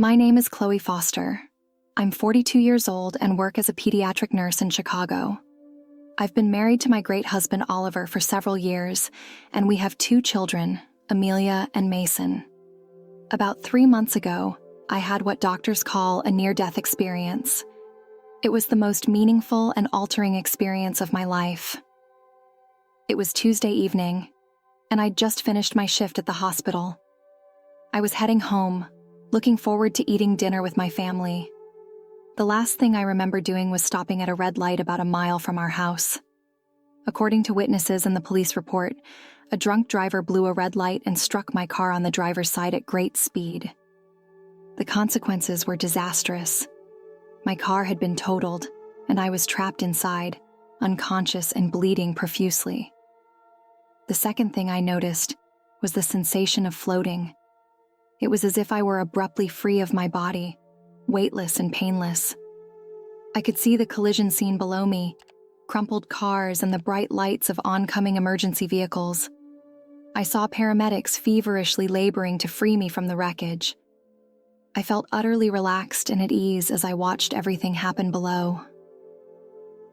My name is Chloe Foster. I'm 42 years old and work as a pediatric nurse in Chicago. I've been married to my great husband Oliver for several years, and we have 2 children, Amelia and Mason. About 3 months ago, I had what doctors call a near-death experience. It was the most meaningful and altering experience of my life. It was Tuesday evening, and I'd just finished my shift at the hospital. I was heading home, looking forward to eating dinner with my family. The last thing I remember doing was stopping at a red light about a mile from our house. According to witnesses in the police report, a drunk driver blew a red light and struck my car on the driver's side at great speed. The consequences were disastrous. My car had been totaled, and I was trapped inside, unconscious and bleeding profusely. The second thing I noticed was the sensation of floating. It was as if I were abruptly free of my body, weightless and painless. I could see the collision scene below me, crumpled cars and the bright lights of oncoming emergency vehicles. I saw paramedics feverishly laboring to free me from the wreckage. I felt utterly relaxed and at ease as I watched everything happen below.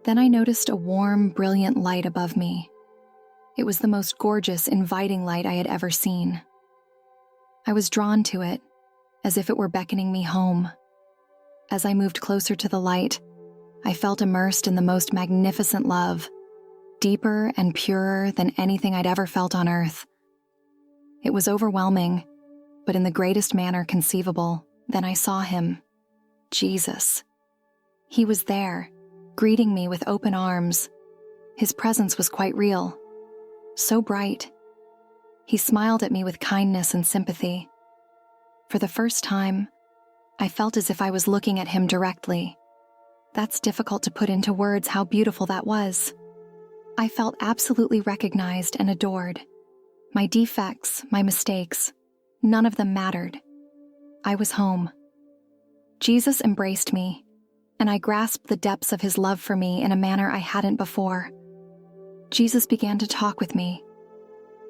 Then I noticed a warm, brilliant light above me. It was the most gorgeous, inviting light I had ever seen. I was drawn to it, as if it were beckoning me home. As I moved closer to the light, I felt immersed in the most magnificent love, deeper and purer than anything I'd ever felt on earth. It was overwhelming, but in the greatest manner conceivable. Then I saw him, Jesus. He was there, greeting me with open arms. His presence was quite real, so bright. He smiled at me with kindness and sympathy. For the first time, I felt as if I was looking at him directly. That's difficult to put into words how beautiful that was. I felt absolutely recognized and adored. My defects, my mistakes, none of them mattered. I was home. Jesus embraced me, and I grasped the depths of his love for me in a manner I hadn't before. Jesus began to talk with me.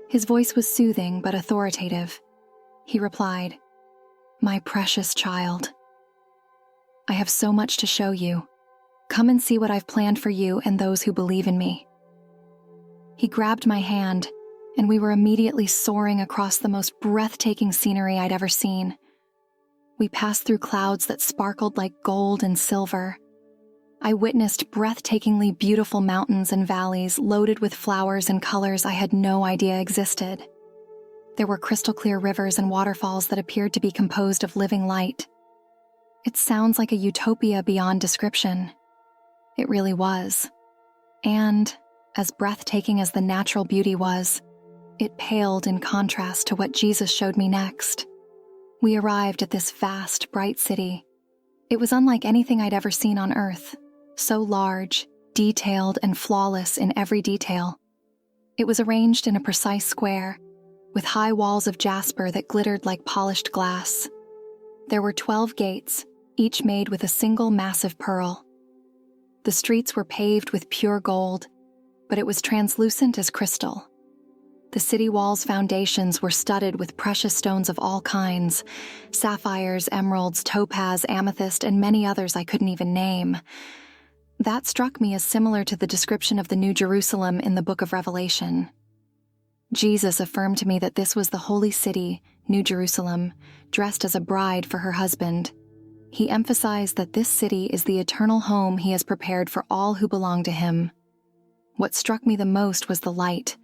His voice was soothing but authoritative. He replied, "My precious child, I have so much to show you. Come and see what I've planned for you and those who believe in me." He grabbed my hand, and we were immediately soaring across the most breathtaking scenery I'd ever seen. We passed through clouds that sparkled like gold and silver. I witnessed breathtakingly beautiful mountains and valleys loaded with flowers and colors I had no idea existed. There were crystal-clear rivers and waterfalls that appeared to be composed of living light. It sounds like a utopia beyond description. It really was. And, as breathtaking as the natural beauty was, it paled in contrast to what Jesus showed me next. We arrived at this vast, bright city. It was unlike anything I'd ever seen on Earth, so large, detailed, and flawless in every detail. It was arranged in a precise square, with high walls of jasper that glittered like polished glass. There were 12 gates, each made with a single massive pearl. The streets were paved with pure gold, but it was translucent as crystal. The city wall's foundations were studded with precious stones of all kinds: sapphires, emeralds, topaz, amethyst, and many others I couldn't even name. That struck me as similar to the description of the New Jerusalem in the book of Revelation. Jesus affirmed to me that this was the holy city, New Jerusalem, dressed as a bride for her husband. He emphasized that this city is the eternal home he has prepared for all who belong to him. What struck me the most was the light.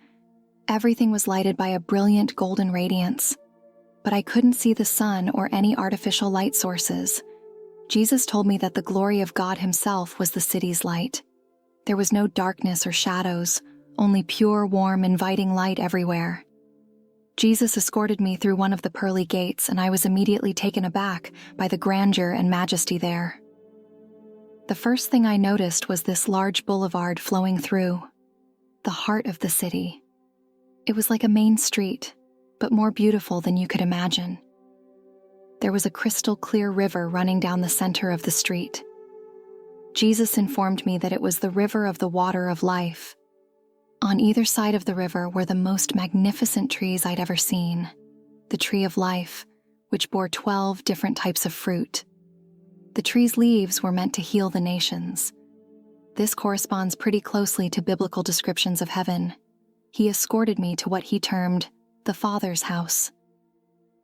Everything was lighted by a brilliant golden radiance, but I couldn't see the sun or any artificial light sources. Jesus told me that the glory of God himself was the city's light. There was no darkness or shadows, only pure, warm, inviting light everywhere. Jesus escorted me through one of the pearly gates, and I was immediately taken aback by the grandeur and majesty there. The first thing I noticed was this large boulevard flowing through, the heart of the city. It was like a main street, but more beautiful than you could imagine. There was a crystal-clear river running down the center of the street. Jesus informed me that it was the river of the water of life. On either side of the river were the most magnificent trees I'd ever seen. The tree of life, which bore 12 different types of fruit. The tree's leaves were meant to heal the nations. This corresponds pretty closely to biblical descriptions of heaven. He escorted me to what he termed the Father's house.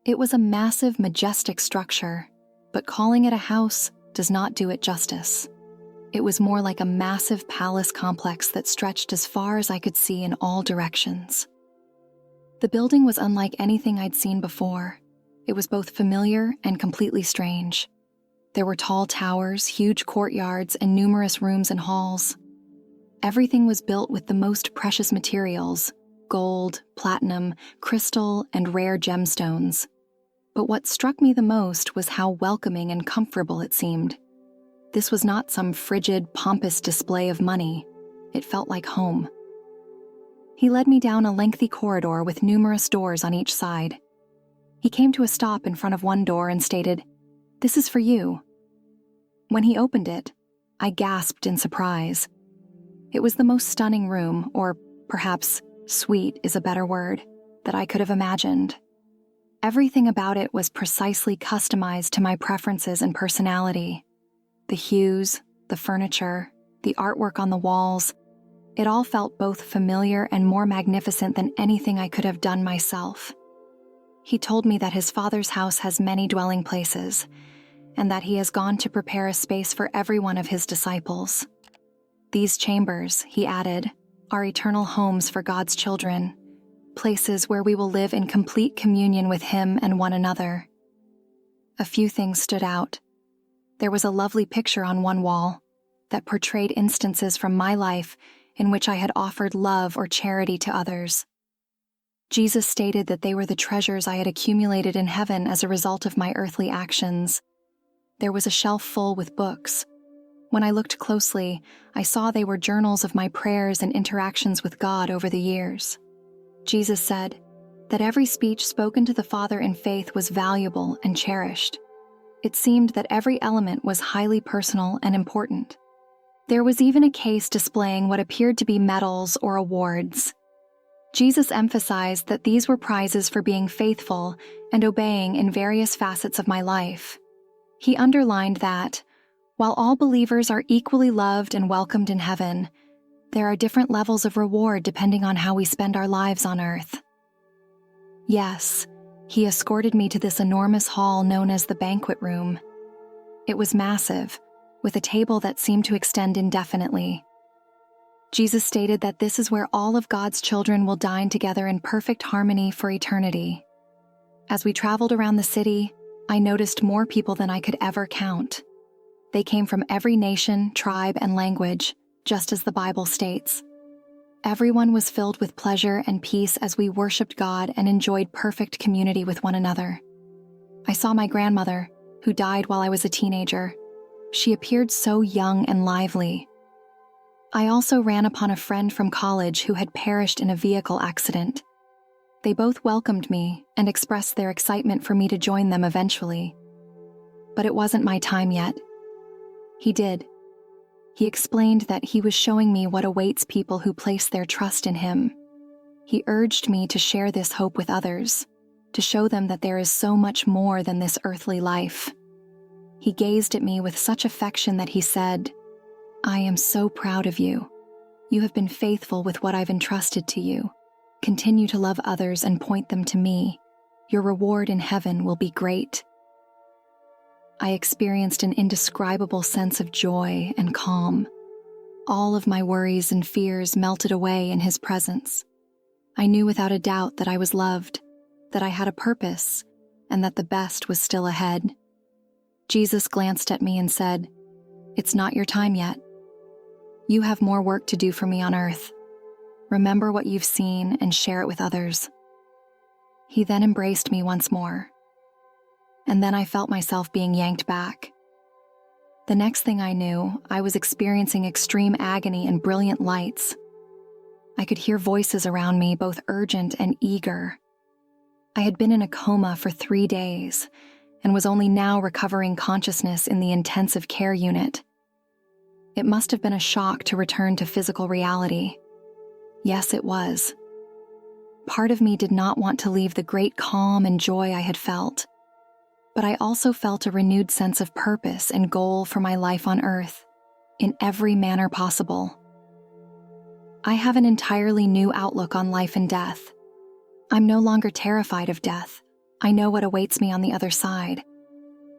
It was a massive, majestic structure, but calling it a house does not do it justice. It was more like a massive palace complex that stretched as far as I could see in all directions. The building was unlike anything I'd seen before. It was both familiar and completely strange. There were tall towers, huge courtyards, and numerous rooms and halls. Everything was built with the most precious materials: gold, platinum, crystal, and rare gemstones. But what struck me the most was how welcoming and comfortable it seemed. This was not some frigid, pompous display of money. It felt like home. He led me down a lengthy corridor with numerous doors on each side. He came to a stop in front of one door and stated, "This is for you." When he opened it, I gasped in surprise. It was the most stunning room, or perhaps suite is a better word, that I could have imagined. Everything about it was precisely customized to my preferences and personality. The hues, the furniture, the artwork on the walls, it all felt both familiar and more magnificent than anything I could have done myself. He told me that his Father's house has many dwelling places, and that he has gone to prepare a space for every one of his disciples. These chambers, he added, are eternal homes for God's children, places where we will live in complete communion with him and one another. A few things stood out. There was a lovely picture on one wall that portrayed instances from my life in which I had offered love or charity to others. Jesus stated that they were the treasures I had accumulated in heaven as a result of my earthly actions. There was a shelf full with books. When I looked closely, I saw they were journals of my prayers and interactions with God over the years. Jesus said that every speech spoken to the Father in faith was valuable and cherished. It seemed that every element was highly personal and important. There was even a case displaying what appeared to be medals or awards. Jesus emphasized that these were prizes for being faithful and obeying in various facets of my life. He underlined that, while all believers are equally loved and welcomed in heaven, there are different levels of reward depending on how we spend our lives on earth. Yes, he escorted me to this enormous hall known as the banquet room. It was massive, with a table that seemed to extend indefinitely. Jesus stated that this is where all of God's children will dine together in perfect harmony for eternity. As we traveled around the city, I noticed more people than I could ever count. They came from every nation, tribe, and language, just as the Bible states. Everyone was filled with pleasure and peace as we worshiped God and enjoyed perfect community with one another. I saw my grandmother, who died while I was a teenager. She appeared so young and lively. I also ran upon a friend from college who had perished in a vehicle accident. They both welcomed me and expressed their excitement for me to join them eventually. But it wasn't my time yet. He did. He explained that he was showing me what awaits people who place their trust in him. He urged me to share this hope with others, to show them that there is so much more than this earthly life. He gazed at me with such affection that he said, "I am so proud of you. You have been faithful with what I've entrusted to you. Continue to love others and point them to me. Your reward in heaven will be great." I experienced an indescribable sense of joy and calm. All of my worries and fears melted away in his presence. I knew without a doubt that I was loved, that I had a purpose, and that the best was still ahead. Jesus glanced at me and said, "It's not your time yet. You have more work to do for me on earth. Remember what you've seen and share it with others." He then embraced me once more. And then I felt myself being yanked back. The next thing I knew, I was experiencing extreme agony and brilliant lights. I could hear voices around me, both urgent and eager. I had been in a coma for 3 days and was only now recovering consciousness in the intensive care unit. It must have been a shock to return to physical reality. Yes, it was. Part of me did not want to leave the great calm and joy I had felt. but I also felt a renewed sense of purpose and goal for my life on earth, in every manner possible. I have an entirely new outlook on life and death. I'm no longer terrified of death. I know what awaits me on the other side.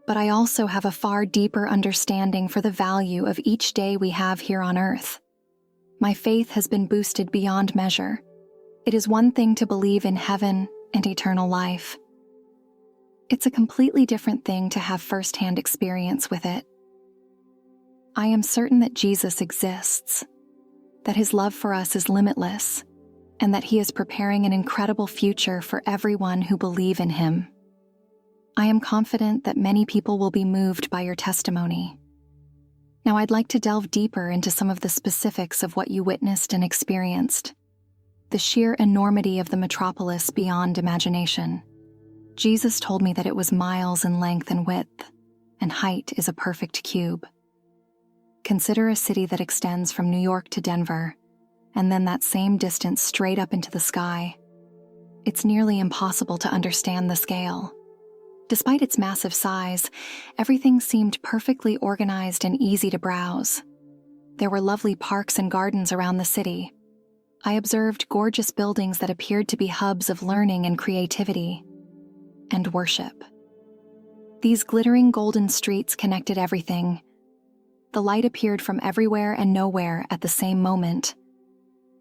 But I also have a far deeper understanding for the value of each day we have here on earth. My faith has been boosted beyond measure. It is one thing to believe in heaven and eternal life. It's a completely different thing to have first-hand experience with it. I am certain that Jesus exists, that his love for us is limitless, and that he is preparing an incredible future for everyone who believe in him. I am confident that many people will be moved by your testimony. Now I'd like to delve deeper into some of the specifics of what you witnessed and experienced. The sheer enormity of the metropolis beyond imagination. Jesus told me that it was miles in length and width, and height is a perfect cube. Consider a city that extends from New York to Denver, and then that same distance straight up into the sky. It's nearly impossible to understand the scale. Despite its massive size, everything seemed perfectly organized and easy to browse. There were lovely parks and gardens around the city. I observed gorgeous buildings that appeared to be hubs of learning and creativity, and worship. These glittering golden streets connected everything. The light appeared from everywhere and nowhere at the same moment.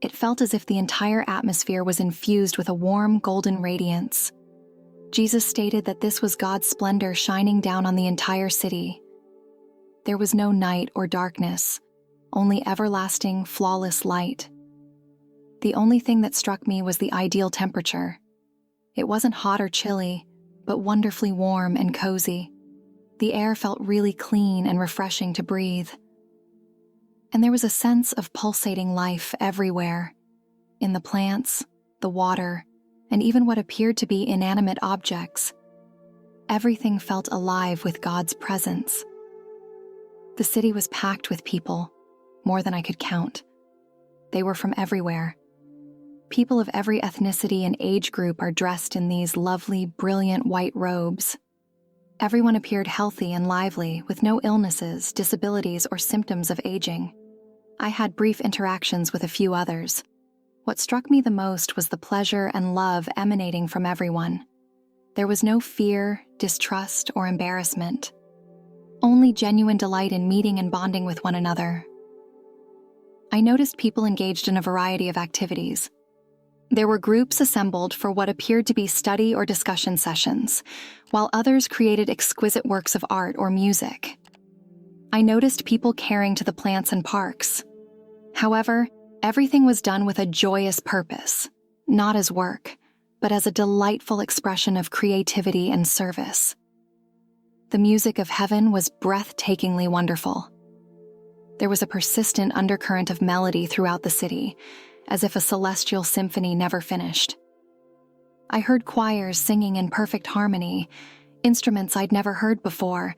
It felt as if the entire atmosphere was infused with a warm golden radiance. Jesus stated that this was God's splendor shining down on the entire city. There was no night or darkness, only everlasting, flawless light. The only thing that struck me was the ideal temperature. It wasn't hot or chilly, but wonderfully warm and cozy. The air felt really clean and refreshing to breathe. And there was a sense of pulsating life everywhere, in the plants, the water, and even what appeared to be inanimate objects. Everything felt alive with God's presence. The city was packed with people, more than I could count. They were from everywhere. People of every ethnicity and age group are dressed in these lovely, brilliant white robes. Everyone appeared healthy and lively, with no illnesses, disabilities, or symptoms of aging. I had brief interactions with a few others. What struck me the most was the pleasure and love emanating from everyone. There was no fear, distrust, or embarrassment. Only genuine delight in meeting and bonding with one another. I noticed people engaged in a variety of activities. There were groups assembled for what appeared to be study or discussion sessions, while others created exquisite works of art or music. I noticed people caring to the plants and parks. However, everything was done with a joyous purpose, not as work, but as a delightful expression of creativity and service. The music of heaven was breathtakingly wonderful. There was a persistent undercurrent of melody throughout the city, as if a celestial symphony never finished. I heard choirs singing in perfect harmony, instruments I'd never heard before,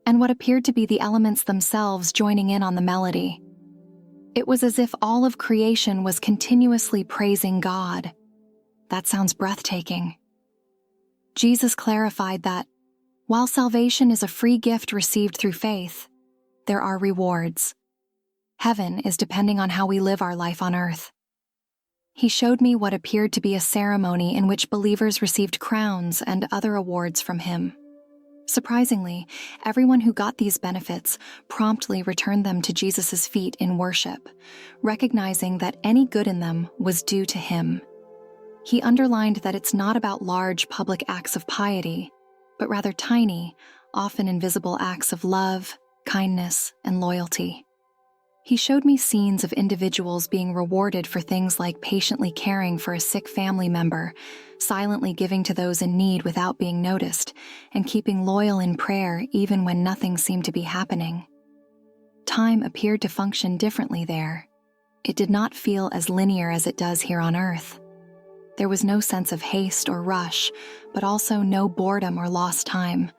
and what appeared to be the elements themselves joining in on the melody. It was as if all of creation was continuously praising God. That sounds breathtaking. Jesus clarified that, while salvation is a free gift received through faith, there are rewards. Heaven is depending on how we live our life on earth. He showed me what appeared to be a ceremony in which believers received crowns and other awards from him. Surprisingly, everyone who got these benefits promptly returned them to Jesus' feet in worship, recognizing that any good in them was due to him. He underlined that it's not about large public acts of piety, but rather tiny, often invisible acts of love, kindness, and loyalty. He showed me scenes of individuals being rewarded for things like patiently caring for a sick family member, silently giving to those in need without being noticed, and keeping loyal in prayer even when nothing seemed to be happening. Time appeared to function differently there. It did not feel as linear as it does here on Earth. There was no sense of haste or rush, but also no boredom or lost time.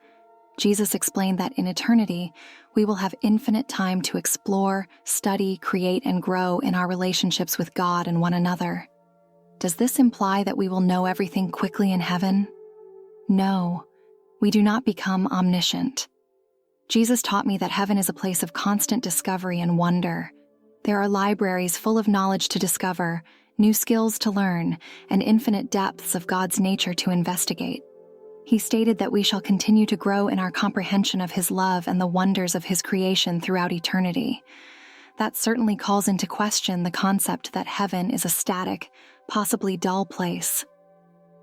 Jesus explained that in eternity, we will have infinite time to explore, study, create, and grow in our relationships with God and one another. Does this imply that we will know everything quickly in heaven? No. We do not become omniscient. Jesus taught me that heaven is a place of constant discovery and wonder. There are libraries full of knowledge to discover, new skills to learn, and infinite depths of God's nature to investigate. He stated that we shall continue to grow in our comprehension of His love and the wonders of His creation throughout eternity. That certainly calls into question the concept that heaven is a static, possibly dull place.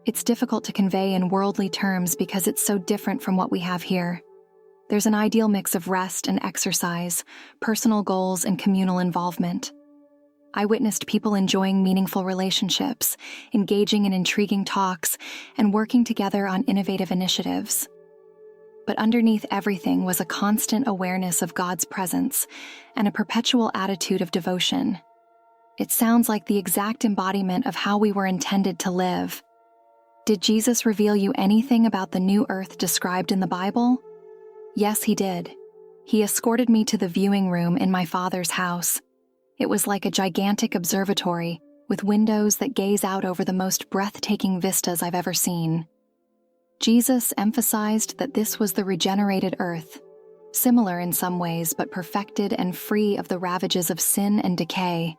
It's difficult to convey in worldly terms because it's so different from what we have here. There's an ideal mix of rest and exercise, personal goals and communal involvement. I witnessed people enjoying meaningful relationships, engaging in intriguing talks, and working together on innovative initiatives. But underneath everything was a constant awareness of God's presence and a perpetual attitude of devotion. It sounds like the exact embodiment of how we were intended to live. Did Jesus reveal you anything about the new earth described in the Bible? Yes, He did. He escorted me to the viewing room in my Father's house. It was like a gigantic observatory with windows that gaze out over the most breathtaking vistas I've ever seen. Jesus emphasized that this was the regenerated earth, similar in some ways but perfected and free of the ravages of sin and decay.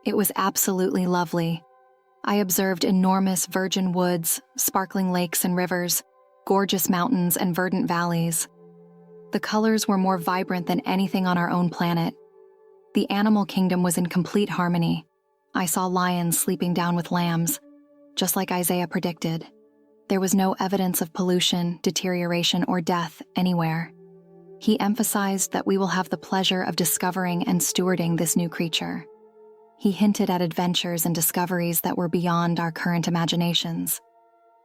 It was absolutely lovely. I observed enormous virgin woods, sparkling lakes and rivers, gorgeous mountains and verdant valleys. The colors were more vibrant than anything on our own planet. The animal kingdom was in complete harmony. I saw lions sleeping down with lambs, just like Isaiah predicted. There was no evidence of pollution, deterioration, or death anywhere. He emphasized that we will have the pleasure of discovering and stewarding this new creature. He hinted at adventures and discoveries that were beyond our current imaginations.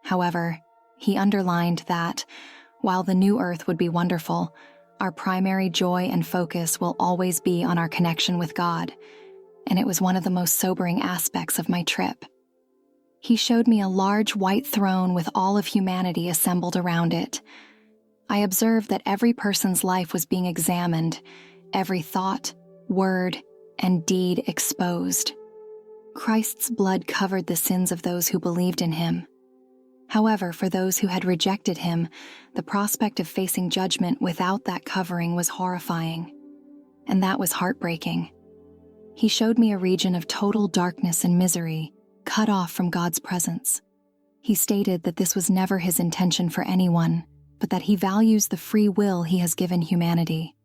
However, he underlined that, while the new earth would be wonderful, our primary joy and focus will always be on our connection with God, and it was one of the most sobering aspects of my trip. He showed me a large white throne with all of humanity assembled around it. I observed that every person's life was being examined, every thought, word, and deed exposed. Christ's blood covered the sins of those who believed in Him. However, for those who had rejected Him, the prospect of facing judgment without that covering was horrifying. And that was heartbreaking. He showed me a region of total darkness and misery, cut off from God's presence. He stated that this was never His intention for anyone, but that He values the free will He has given humanity.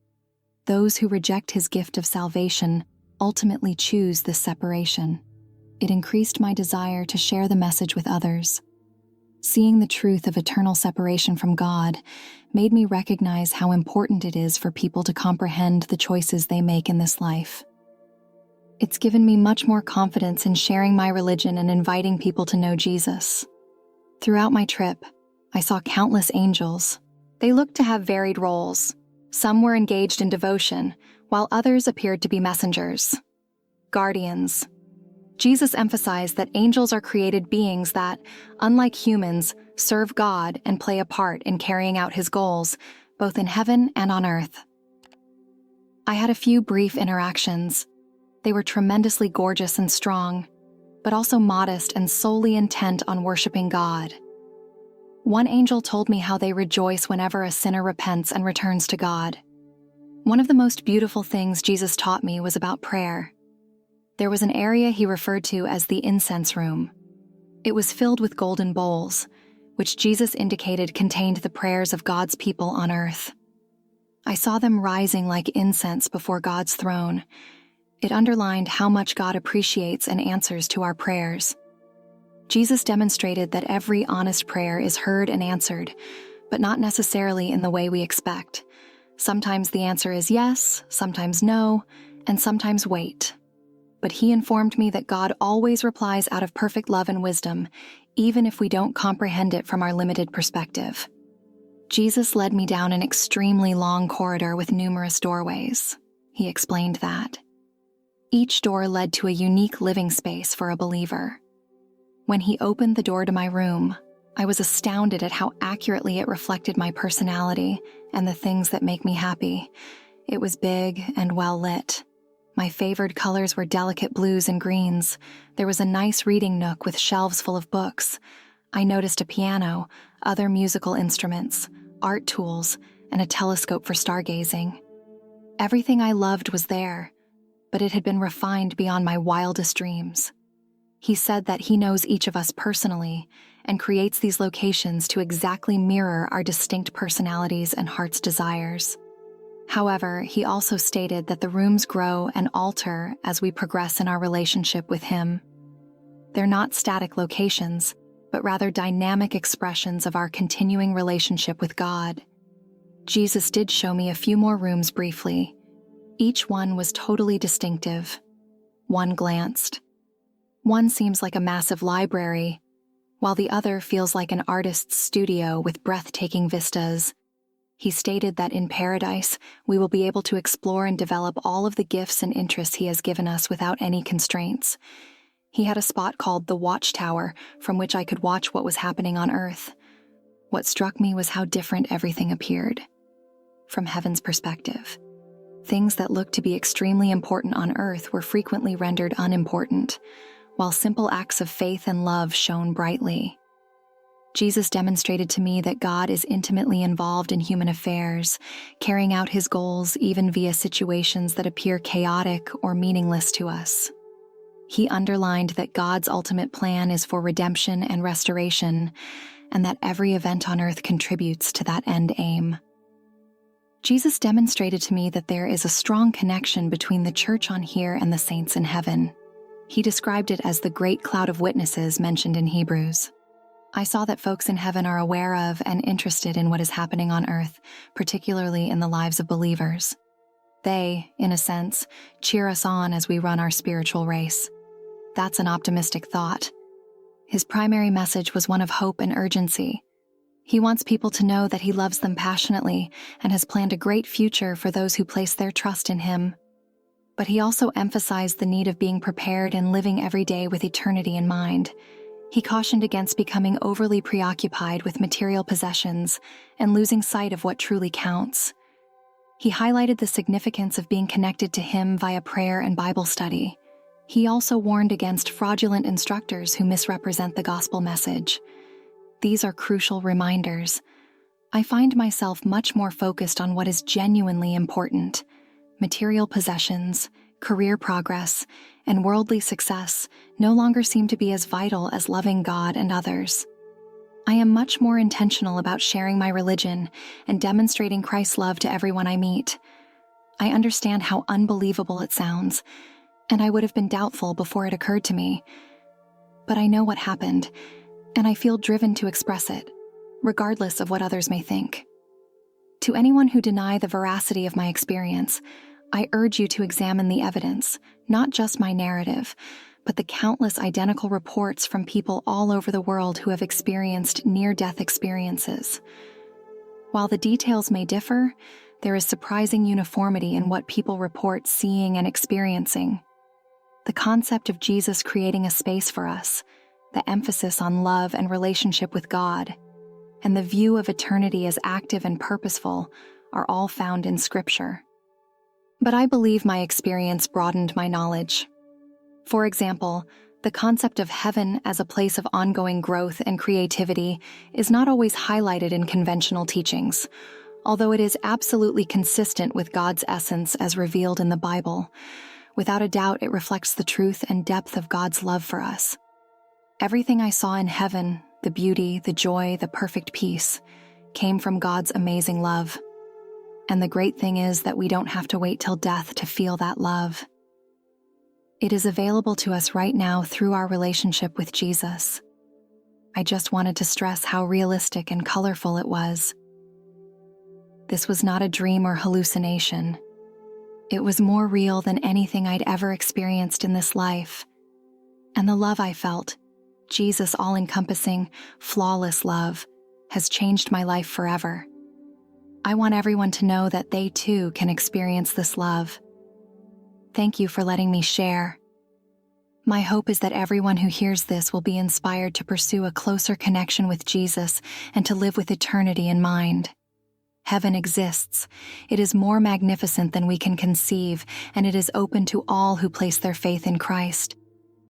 Those who reject His gift of salvation ultimately choose this separation. It increased my desire to share the message with others. Seeing the truth of eternal separation from God made me recognize how important it is for people to comprehend the choices they make in this life. It's given me much more confidence in sharing my religion and inviting people to know Jesus. Throughout my trip, I saw countless angels. They looked to have varied roles. Some were engaged in devotion, while others appeared to be messengers, guardians. Jesus emphasized that angels are created beings that, unlike humans, serve God and play a part in carrying out His goals, both in heaven and on earth. I had a few brief interactions. They were tremendously gorgeous and strong, but also modest and solely intent on worshiping God. One angel told me how they rejoice whenever a sinner repents and returns to God. One of the most beautiful things Jesus taught me was about prayer. There was an area He referred to as the incense room. It was filled with golden bowls, which Jesus indicated contained the prayers of God's people on earth. I saw them rising like incense before God's throne. It underlined how much God appreciates and answers to our prayers. Jesus demonstrated that every honest prayer is heard and answered, but not necessarily in the way we expect. Sometimes the answer is yes, sometimes no, and sometimes wait. But He informed me that God always replies out of perfect love and wisdom, even if we don't comprehend it from our limited perspective. Jesus led me down an extremely long corridor with numerous doorways. He explained that. Each door led to a unique living space for a believer. When He opened the door to my room, I was astounded at how accurately it reflected my personality and the things that make me happy. It was big and well lit. My favored colors were delicate blues and greens. There was a nice reading nook with shelves full of books. I noticed a piano, other musical instruments, art tools, and a telescope for stargazing. Everything I loved was there, but it had been refined beyond my wildest dreams. He said that he knows each of us personally and creates these locations to exactly mirror our distinct personalities and heart's desires. However, he also stated that the rooms grow and alter as we progress in our relationship with him. They're not static locations, but rather dynamic expressions of our continuing relationship with God. Jesus did show me a few more rooms briefly. Each one was totally distinctive. One glanced. One seems like a massive library, while the other feels like an artist's studio with breathtaking vistas. He stated that in paradise, we will be able to explore and develop all of the gifts and interests he has given us without any constraints. He had a spot called the Watchtower, from which I could watch what was happening on Earth. What struck me was how different everything appeared. From heaven's perspective, things that looked to be extremely important on Earth were frequently rendered unimportant, while simple acts of faith and love shone brightly. Jesus demonstrated to me that God is intimately involved in human affairs, carrying out his goals even via situations that appear chaotic or meaningless to us. He underlined that God's ultimate plan is for redemption and restoration, and that every event on earth contributes to that end aim. Jesus demonstrated to me that there is a strong connection between the church on here and the saints in heaven. He described it as the great cloud of witnesses mentioned in Hebrews. I saw that folks in heaven are aware of and interested in what is happening on earth, particularly in the lives of believers. They, in a sense, cheer us on as we run our spiritual race. That's an optimistic thought. His primary message was one of hope and urgency. He wants people to know that he loves them passionately and has planned a great future for those who place their trust in him. But he also emphasized the need of being prepared and living every day with eternity in mind. He cautioned against becoming overly preoccupied with material possessions and losing sight of what truly counts. He highlighted the significance of being connected to him via prayer and Bible study. He also warned against fraudulent instructors who misrepresent the gospel message. These are crucial reminders. I find myself much more focused on what is genuinely important. Material possessions, career progress, and worldly success no longer seem to be as vital as loving God and others. I am much more intentional about sharing my religion and demonstrating Christ's love to everyone I meet. I understand how unbelievable it sounds, and I would have been doubtful before it occurred to me. But I know what happened, and I feel driven to express it, regardless of what others may think. To anyone who deny the veracity of my experience, I urge you to examine the evidence, not just my narrative, but the countless identical reports from people all over the world who have experienced near-death experiences. While the details may differ, there is surprising uniformity in what people report seeing and experiencing. The concept of Jesus creating a space for us, the emphasis on love and relationship with God, and the view of eternity as active and purposeful are all found in Scripture. But I believe my experience broadened my knowledge. For example, the concept of heaven as a place of ongoing growth and creativity is not always highlighted in conventional teachings, although it is absolutely consistent with God's essence as revealed in the Bible. Without a doubt, it reflects the truth and depth of God's love for us. Everything I saw in heaven, the beauty, the joy, the perfect peace, came from God's amazing love. And the great thing is that we don't have to wait till death to feel that love. It is available to us right now through our relationship with Jesus. I just wanted to stress how realistic and colorful it was. This was not a dream or hallucination. It was more real than anything I'd ever experienced in this life. And the love I felt, Jesus' all-encompassing, flawless love, has changed my life forever. I want everyone to know that they too can experience this love. Thank you for letting me share. My hope is that everyone who hears this will be inspired to pursue a closer connection with Jesus and to live with eternity in mind. Heaven exists. It is more magnificent than we can conceive, and it is open to all who place their faith in Christ.